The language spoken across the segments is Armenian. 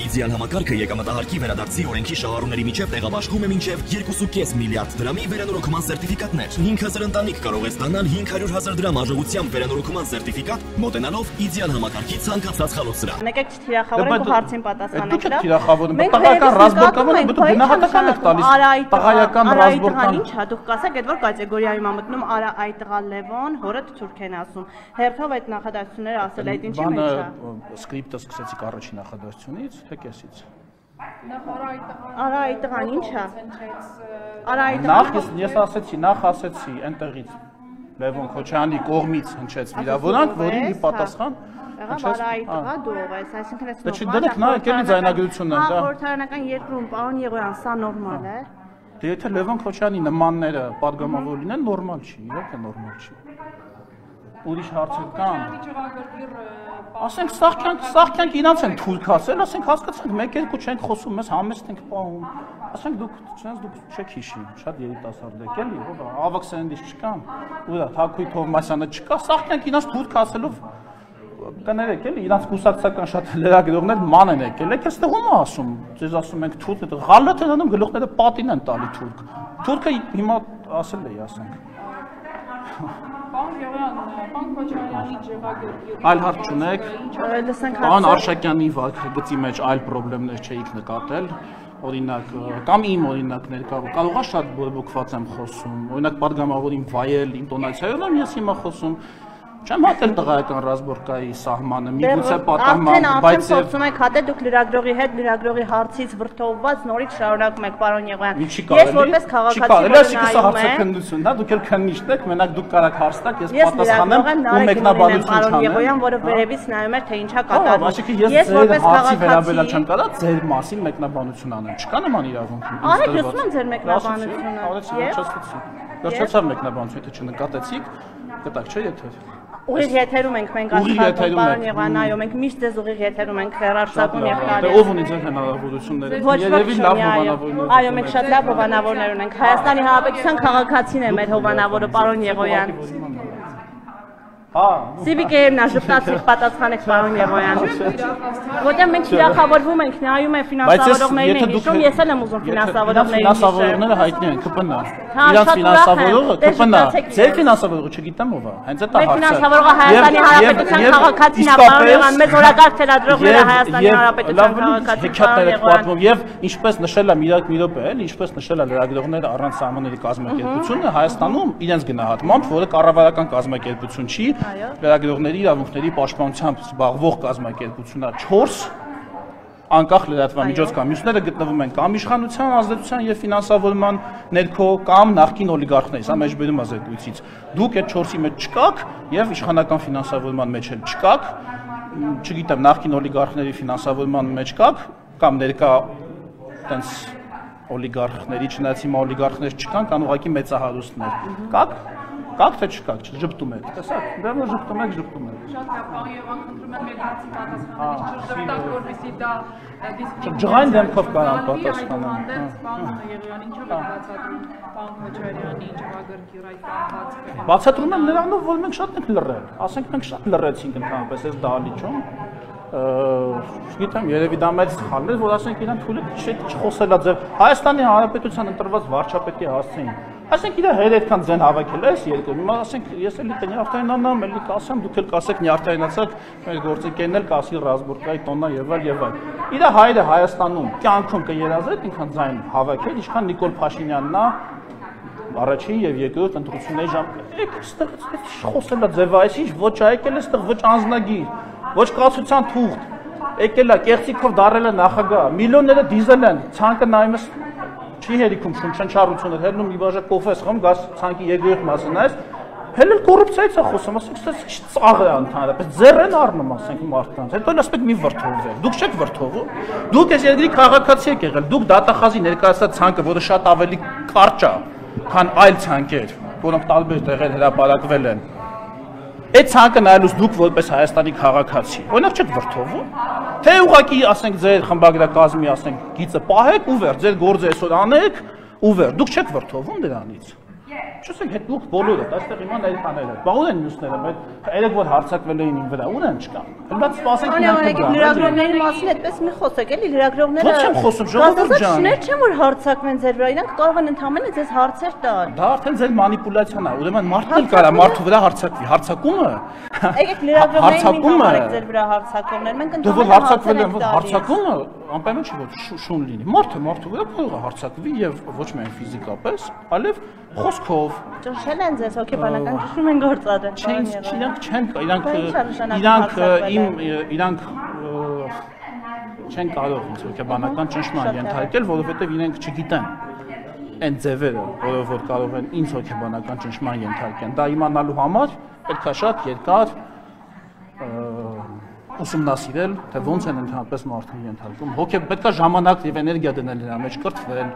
իդեալ համակարգը եկամտահարկի վերադարձի օրենքի շահառուների միջև տեղաբաշխում է մինչև 2.5 միլիարդ դրամի վերանորոգման սերտիֆիկատներ։ 5000 ընտանիք կարող է ստանալ 500,000 դրամ արժողությամբ վերանորոգման սերտիֆիկատ, մոտենալով իդեալ համակարգի ցանկացած խալոցրա։ Եկեք չթիրախավորենք ու հարցին պատասխանենք։ Դուք եք թիրախավորում, տղայական ռազմական դուք գնահատական եք տալիս։ Տղայական ռազմական ինչ հա դուք կասեք, այդ որ կատեգորիայում մտնում արա այ տղա Լևոն, հորը թուրք են ասում։ Հերթով այդ նախադասությունները ասել այդ ինչի մեջ է։ Սկրիպտը սկսեցիք առաջին նախադասությունից, թե կեսից։ Արա այ տղան ինչ է։ Արա այ տղան։ Նախ ասեցի այնտեղից Լևոն Քոչարյանի կողմից հնչեց վիրավորանք, որին մի պատասխան Արա այ տղա դու ես, այսինքն էս նորմալ է։ Դեք նա եկել է ձայնագրությունն, դա։ Խորհրդարանական երկրում, պարոն Եղոյան, սա նորմալ է։ Դե եթե Լևոն Քոչարյանի նմանները падգամավոր լինեն, նորմալ չի, իրոք է նորմալ չի։ Ուրիշ հարցեր կան։ Ասենք սաղքյանք իրանց են թույլ կասել, ասենք հասկացանք, մեկ-երկու չենք խոսում, մեզ համեստ ենք պահում։ Ասենք դուք չեք հիշի, շատ երիտասարդ եք էլի, ավակ սերնդից չկան, ու դա Թաքուի Թովմասյանը չկա, սաղքյանք իրանց թույլ կասելով կներեք էլի, իրանց կուսակցական շատ լրագրողներ ման են եկել, եք այստեղ ում ասում, ձեզ ասում ենք թուրք, ղալատ են անում, գլուխները պատին են տալի թուրք։ Թուրքը հիմա ասել է, ասենք։ Պարոն Քոչարյանի ջեղագործի Այլ հարց չունեք։ Պարոն Արշակյանի վարքագծի մեջ այլ խնդիրներ չէիք նկատել։ Օրինակ, կամ իմ օրինակներ կարող է շատ բորբոքված եմ խոսում։ Օրինակ, падգամավորին վայել ինտոնացիայով ես հիմա խոսում։ Չեմ հատել տղայական ռազմորկայի սահմանը, միգուցե պատահման, բայց փորձում եք հատել դուք լրագրողի հետ, լրագրողի հարցից վրդովված նորից շարունակում եք, պարոն Եղոյան։ Ես որպես քաղաքացի դա դուք էլ քննիչն եք, մենակ դուք կարաք հարց տաք, ես պատասխանեմ ու մեկնաբանություն չանեմ։ Պարոն Եղոյան, որը վերևից նայում էր, թե ինչա կատարվում։ Ես որպես քաղաքացի չեմ կարա ձեր մասին մեկնաբանություն անեմ։ Չկա նման իրավունք։ Արեք, լսում եմ ձեր մեկնաբանությունը։ Վերջացավ մեկնաբանությունը, եթե չնկատեցիք, կտակ չէ եթե։ Ուղիղ եթերում ենք մենք աշխատում, պարոն Եղոյան, այո, մենք միշտ ձեզ ուղիղ եթերում ենք հեռարձակում եւ տարի։ Ով ունի ձեր հնարավորությունները։ Երևի լավ հովանավորներ։ Այո, մենք շատ լավ հովանավորներ ունենք։ Հայաստանի Հանրապետության քաղաքացին է մեր հովանավորը, պարոն Եղոյան։ Սիվիկերն աշտացիկ պատասխանեք, պարոն Եղոյան։ Որտեղ մենք թիրախավորվում ենք, նայում են ֆինանսավորողներին են հիշում, ես էլ եմ ուզում ֆինանսավորողներին հիշել։ Ֆինանսավորողները հայտնի են, ԿՊՆ։ Իրանց ֆինանսավորողը ԿՊՆ, ձեր ֆինանսավորողը չգիտեմ ով է, հենց այդ է հարցը։ Մեր ֆինանսավորողը Հայաստանի Հանրապետության քաղաքացին է, պարոն Եղոյան, մեզ օրակարգ թելադրողները Հայաստանի Հանրապետության քաղաքացին։ Եվ ինչպես նշել եմ իրակ մի րոպե, էլի, ինչպես նշել է լրագրողները առանց սահմանների կազմակերպությունը Հայաստանում իրենց գնահատմամբ, որը կառավարական կազմակերպություն չի, լրագրողների իրավունքների պաշտպանությամբ զբաղվող կազմակերպությունն է 4 անկախ լրատվամիջոց կամ մյուսները գտնվում են կամ իշխանության ազդեցության եւ ֆինանսավորման ներքո կամ նախկին օլիգարխների, սա մեջբերում է զեկույցից։ Դուք այդ 4-ի մեջ չկաք եւ իշխանական ֆինանսավորման մեջ էլ չկաք, չգիտեմ, նախկին օլիգարխների ֆինանսավորման մեջ կաք կամ ներկա այտենց օլիգարխների, չնայած հիմա օլիգարխներ չկան, կան ուղղակի մեծահարուստներ։ Կաք թե չկաք, ժպտում եք, տեսակ, դեռ ժպտում եք։ Շատ լավ, պարոն Եղոյան, խնդրում եմ մեր հարցի պատասխանելիս չժպտաք, որպեսզի դա ջղային դեմքով կարան պատասխանան։ Պարոն Եղոյան, ինչով եք բացատրում պարոն Քոչարյանի ջղագրքի այդ անհատը։ Բացատրում եմ նրանով, որ մենք շատ ենք լռել, ասենք մենք շատ լռեցինք ընդհանրապես այս դահլիճում։ Չգիտեմ, երևի դա մեծ սխալ էր, որ ասենք իրան թույլ չխոսելա ձեր Հայաստանի Հանրապետության ընտրված վարչապետի հասցեին։ Ասենք իր հետ այդքան ձեն հավաքել է այս երկրում։ Հիմա ասենք ես էլի կնյարդայնանամ, էլի կասեմ, դուք էլ կասեք նյարդայնացաք, մեր գործընկերն էլ կասի ռազմորկայի տոննա եւ այլ։ Իր հայրը Հայաստանում կյանքում կերազրեց ինքան ձայն հավաքել, ինչքան Նիկոլ Փաշինյանն է առաջին եւ երկրորդ ընտրությունների ժամանակ։ Եք այստեղ խոսելա ձև այսինչ ոչ եկել է այստեղ ոչ անձնագիր, ոչ կացության թուղթ։ Եկել է կեղծիքով դարել է նախագահ, միլիոնները դիզել են, ցանկը նայում ես չի հերիքում շնչառությունը, հելնում մի բաժակ կոֆես խմում, գաս ցանկի երկրորդ մասը նայես, հելել կոռուպցիայից է խոսում, ասենք սա ծաղ է ընդհանրապես, ձեռ են առնում, ասենք մարդկանց, հետո էլ ասեք մի վրդովվեք, դուք չեք վրդովում, դուք այս երկրի քաղաքացի եք եղել, դուք դատախազի ներկայացած ցանկը, որը շատ ավելի կարճ է, քան այլ ցանկեր, որոնք տարբեր տեղեր հրապարակվել են, այդ ցանկը նայելուց դուք որպես Հայաստանի քաղաքացի, օրինակ չեք վրդովում, թե ուղղակի ասենք ձեր խմբագրակազմի ասենք գիծը պահեք ու վեր, ձեր գործը այսօր անեք ու վեր, դուք չեք վրդովում դրանից։ Չուսենք հետ դուք բոլորը, այստեղ իման այդքաները։ Բա ուր են մյուսները, մեր երեք որ հարցակվել էին ին վրա, ուր են չկան։ Հենց սպասենք իրանք գա։ Լրագրողների մասին այդպես մի խոսեք, էլի լրագրողները։ Ո՞նց եմ խոսում, ժողովուրդ ջան։ Շներ չեմ որ հարցակվեն ձեր վրա, իրանք կարող են ընդհանրապես ձեզ հարցեր տալ։ Դա արդեն ձեր մանիպուլյացիան է, ուրեմն մարդն էլ կարա մարդու վրա հարցակվի, հարցակումը։ Եկեք լրագրողներին համարեք ձեր վրա հարցակողներ, մենք ընդհանրապես հարցակվել են, հարցակումը անպայման չի որ շուն լինի։ Մարդը մարդու վրա կարող է հարցակվի եւ ոչ միայն ֆիզիկապես, այլև խոսքով։ Ճնշել են ձեզ հոգեբանական ճնշում են գործադրել։ Իրանք չեն կարող ինձ հոգեբանական ճնշման ենթարկել, որովհետեւ իրենք չգիտեն այն ձևերը, որով որ կարող են ինձ հոգեբանական ճնշման ենթարկեն։ Դա իմանալու համար պետք է շատ երկար ուսումնասիրել, թե ոնց են ընդհանրապես մարդուն ենթարկում։ Հոգե պետք է ժամանակ եւ էներգիա դնել դրա մեջ, կրթվել,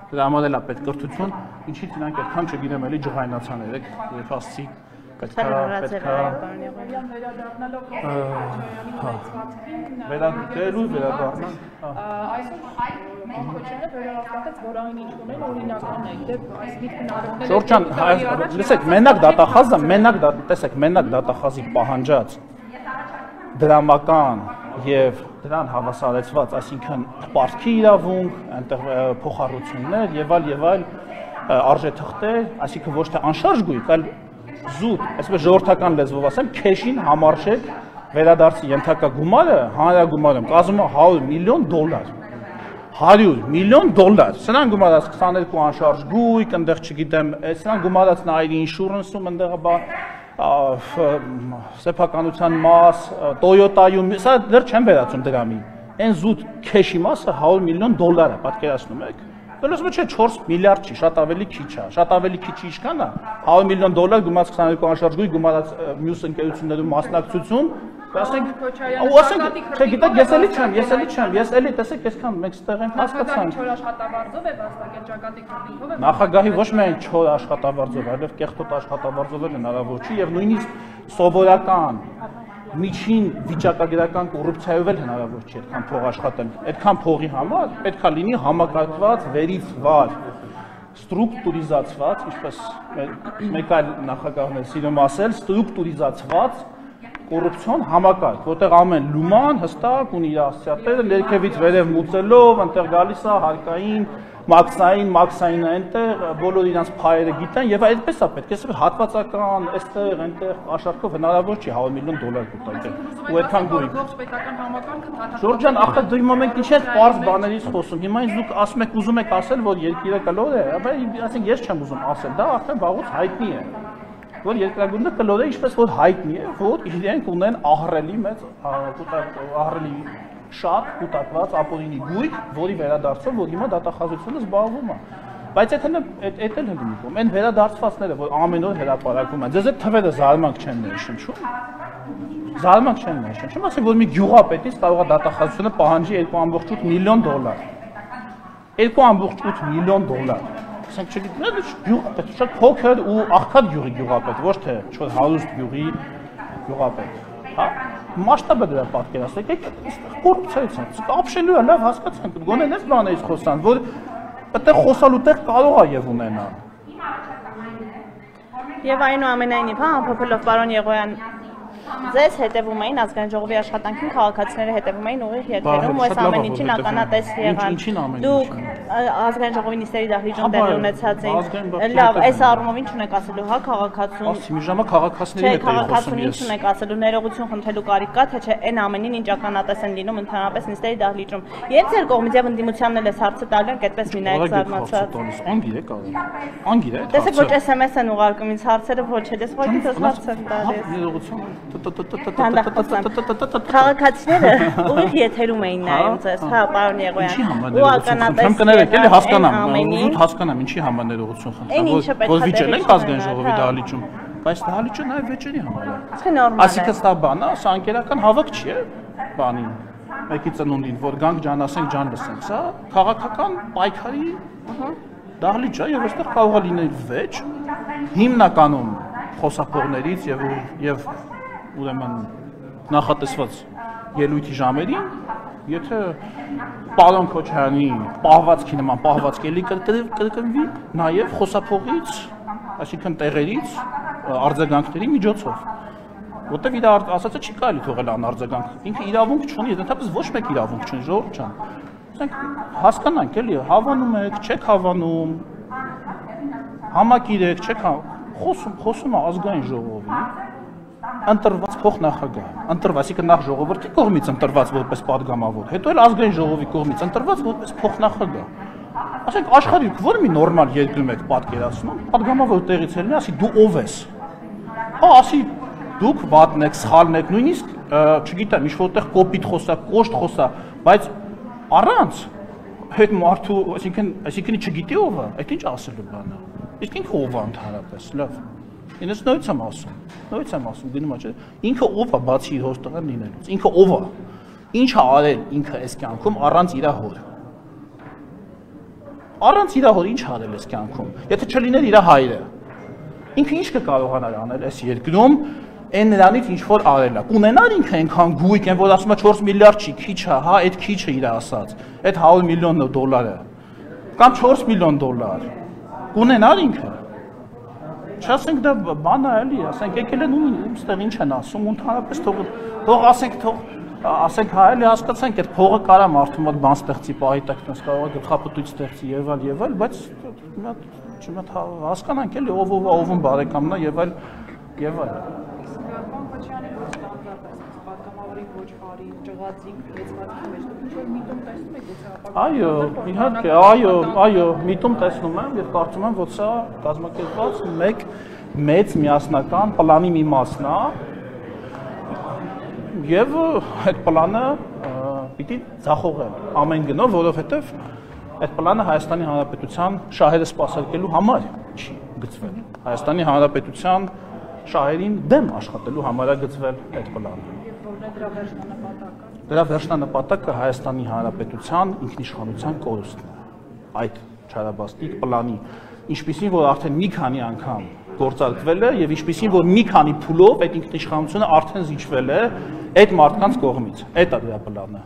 դրա համար էլ է պետք կրթություն, ինչից իրանք այդքան չգիտեմ էլի ջղայնացան երեք, երբ ասցի պետք է վերադառնալ։ Այսօր վերահսկած որային ինչ ունեն օրինական է, դե այս միտքնարողները Շորժան, լսեք, մենակ դատախազի պահանջած դրամական եւ դրան հավասարեցված, այսինքն պարտքի իրավունք, այնտեղ փոխառություններ եւ այլ արժեթղթեր, այսինքն ոչ թե անշարժ գույք, այլ զուտ, այսպես ժողովրդական լեզվով ասեմ, քեշին համարժեք վերադարձի ենթակա գումարը, հանրագումարը կազմում է $100 միլիոն։ $100 միլիոն։ Սրան գումարած 22 անշարժ գույք, այնտեղ չգիտեմ, սրան գումարած նայրի ինշուրանսում, այնտեղ սեփականության մաս, Toyota-յում, սա դեռ չեմ վերացում դրամի։ Այն զուտ քեշի մասը $100 միլիոն է, պատկերացնում եք։ Դեռ չէ 4 միլիարդ չի, շատ ավելի քիչ է։ Շատ ավելի քիչի ինչքան է։ $100 միլիոն գումարած 22 անշարժ գույք, գումարած մյուս ընկերություններում մասնակցություն, ասենք, չէ, գիտեք, ես էլի չեմ, ես էլի տեսեք, այսքան մենք ստեղ ենք հասկացանք։ Չոր աշխատավարձով է վաստակել ճակատի քարտինգով է։ Նախագահի ոչ միայն չոր աշխատավարձով, այլև կեղտոտ աշխատավարձով էլ հնարավոր չի եւ նույնիսկ սովորական միջին վիճակագրական կոռուպցիայով էլ հնարավոր չի այդքան փող աշխատել։ Այդքան փողի համար պետք է լինի համակարգված, վերից վար, ստրուկտուրիզացված, ինչպես մեկ այլ նախագահն է սիրում ասել, ստրուկտուրիզացված կոռուպցիոն համակարգ, որտեղ ամեն լուման հստակ ունի իր ասոցիատները, ներքևից վերև մուծելով, այնտեղ գալիս է հարկային, մաքսային այնտեղ, բոլոր իրենց փայերը գիտեն եւ այդպես է պետք է հատվածական, այստեղ, այնտեղ աշխարհով հնարավոր չի $100 միլիոն գտնել։ Ու այդքան գույք։ Ժորժան, ախր դու իմ մենք ինչ ես པարզ բաներից խոսում։ Հիմա ինձ դուք ասում եք ուզում եք ասել, որ երկիրը կլոր է, բայց ասենք ես չեմ ուզում ասել, դա արդեն վաղուց հայտնի է։ Որ երկրագունդը կլոր է, ինչպես որ հայտնի է, որ իրենք ունեն ահռելի մեծ, ահռելի շատ կուտակված ապօրինի գույք, որի վերադարձով, որ հիմա դատախազությունը զբաղվում է։ Բայց այդ էլ հնի կողմ, այն վերադարձվածները, որ ամեն օր հրապարակում են, ձեզ այդ թվերը զարմանք չեն ներշնչում։ Զարմանք չեն ներշնչում, ասենք որ մի գյուղապետից կարող է դատախազությունը պահանջի $2.8 միլիոն։ $2.8 միլիոն։ Ասենք չգիտեմ, գյուղապետ, շատ փոքր ու աղքատ գյուղի գյուղապետ, ոչ թե չոր հարուստ գյուղի գյուղապետ։ Հա, մասշտաբը դրա պատկերացրեք, կոռուպցիայից է, ապշելու է, լավ հասկացանք, գոնե այս բաներից խոսան, որ այդտեղ խոսալու տեղ կարող է եւ ունենա։ Եվ այնուամենայնիվ, հա, ամփոփելով պարոն Եղոյան, ձեզ հետևում էին ազգային ժողովի աշխատանքին, քաղաքացիները հետևում էին ուղիղ եթերում, ու այս ամեն ինչին ականատես եղան։ Դուք ազգային ժողովի նիստերի դահլիճում տեղի ունեցած էին։ Լավ, այս առումով ինչ ունեք ասելու, հա, քաղաքացուն։ Ասի մի ժամանակ քաղաքացիների հետ էի խոսում ես։ Ինչ ունեք ասելու, ներողություն խնդրելու կարիք կա, թե չէ, այն ամենին ինչ ականատես են լինում ընդհանրապես նիստերի դահլիճում։ Երբ ձեր կողմից եւ ընդդիմությանն էլ էս հարցը տալու են, այդպես մի նայեք զարմացած։ Անգիր է կարող։ Անգիր է։ Տեսեք, ոչ SMS են ուղարկում ինձ հարցերը, ոչ էլ ես ոչինչ հարց են տալիս։ Ներողություն։ Քաղաքացիները ուղիղ եթերում էին նայում ձեզ, հա, պարոն Եղոյան։ Ու ականատես եկել հասկանամ, ուզուտ հասկանամ, ինչի համար ներողություն խնդրեմ, որ վիճել ենք ազգային ժողովի դահլիճում, բայց դահլիճը նաև վեճերի համար է։ Այսինքն սա բան է, սա անկերական հավաք չի է բանին, մեկի ծնունդին, որ գանք ջան ասենք, ջան լսենք, սա քաղաքական պայքարի դահլիճ է եւ այստեղ կարող է լինել վեճ հիմնականում խոսափողներից եւ ուրեմն նախատեսված ելույթի ժամերին, եթե պարոն Քոչարյանի պահվածքի նման պահվածք էլի կրկնվի, նաև խոսափողից այսինքն տեղերից արձագանքների միջոցով։ Որտեվ իր ասածը չի կարելի թողել անարձագանք։ Ինքը իրավունք չունի, ընդհանրապես ոչ մեկ իրավունք չունի, ժողովուրդ ջան։ Ասենք հասկանանք էլի, հավանում եք, չեք հավանում, համակիր եք, չեք խոսում է ազգային ժողովի ընտրված փոխնախագահ, ընտրված, այսինքն նախ ժողովրդի կողմից ընտրված որպես падգամավոր, հետո էլ ազգային ժողովի կողմից ընտրված որպես փոխնախագահ։ Ասենք աշխարհի որ մի նորմալ երկրում եք պատկերացնում, падգամավոր տեղից ելնի, ասի դու ով ես։ Հա, ասի դուք վատն եք, սխալն եք, նույնիսկ չգիտեմ, ինչ որտեղ կոպիտ խոսա, կոշտ խոսա, բայց առանց հետ մարդու, այսինքն չգիտի ով է, այդ ինչ ասելու բան է։ Իսկ ինքը ով է ընդհանրապես, լավ։ Ինձ նույնից եմ ասում, գնում է, չէ՞։ Ինքը ով է բացի իր հոր տղան լինելուց, ինքը ով է։ Ինչ է արել ինքը այս կյանքում առանց իր հոր։ Առանց իր հոր ինչ արել այս կյանքում։ Եթե չլիներ իր հայրը, ինքը ինչ կկարողանար անել այս երկրում, այն նրանից ինչ որ արել է։ Կունենար ինքը այնքան գույք, այն որ ասում է 4 միլիարդ չի, քիչ է, հա, այդ քիչը իր ասած, այդ 100 միլիոն դոլարը, կամ 4 միլիոն դոլար։ Կունենար ինքը։ Չասենք դա բան է էլի, ասենք եկել են ու ինստեղ ինչ են ասում, ընդհանրապես թող ասենք հա էլի հասկացանք, այդ փողը կարա մարդու մոտ բան ստեղծի, պահի տակ տես կարող է գլխապտույց ստեղծի եւ այլ, բայց չմոտ հասկանանք էլի ով բարեկամն է եւ այլ։ Պարոն Քոչարյանի ոչ ստանդարտը, պատգամավորի ոչխարի, ճղածիկ, լեցվածքի մեջ ինչ որ միտում տեսնում եք, եթե Այո, իհարկե, այո, միտում տեսնում եմ եւ կարծում եմ, որ սա կազմակերպված մեկ մեծ միասնական պլանի մի մասն է եւ այդ պլանը պիտի ձախողել ամեն գնով, որովհետեւ այդ պլանը Հայաստանի Հանրապետության շահերը սպասարկելու համար չի գծվել։ Հայաստանի Հանրապետության շահերին դեմ աշխատելու համար է գծվել այդ պլանը։ Եվ որն է դրա վերջնանպատակը։ Դրա վերջնանպատակը Հայաստանի Հանրապետության ինքնիշխանության կորուստն է։ Այդ չարաբաստիկ պլանի, ինչպիսին որ արդեն մի քանի անգամ գործարկվել է եւ ինչպիսին որ մի քանի փուլով այդ ինքնիշխանությունը արդեն զիջվել է այդ մարդկանց կողմից։ Այդ է դրա պլանը։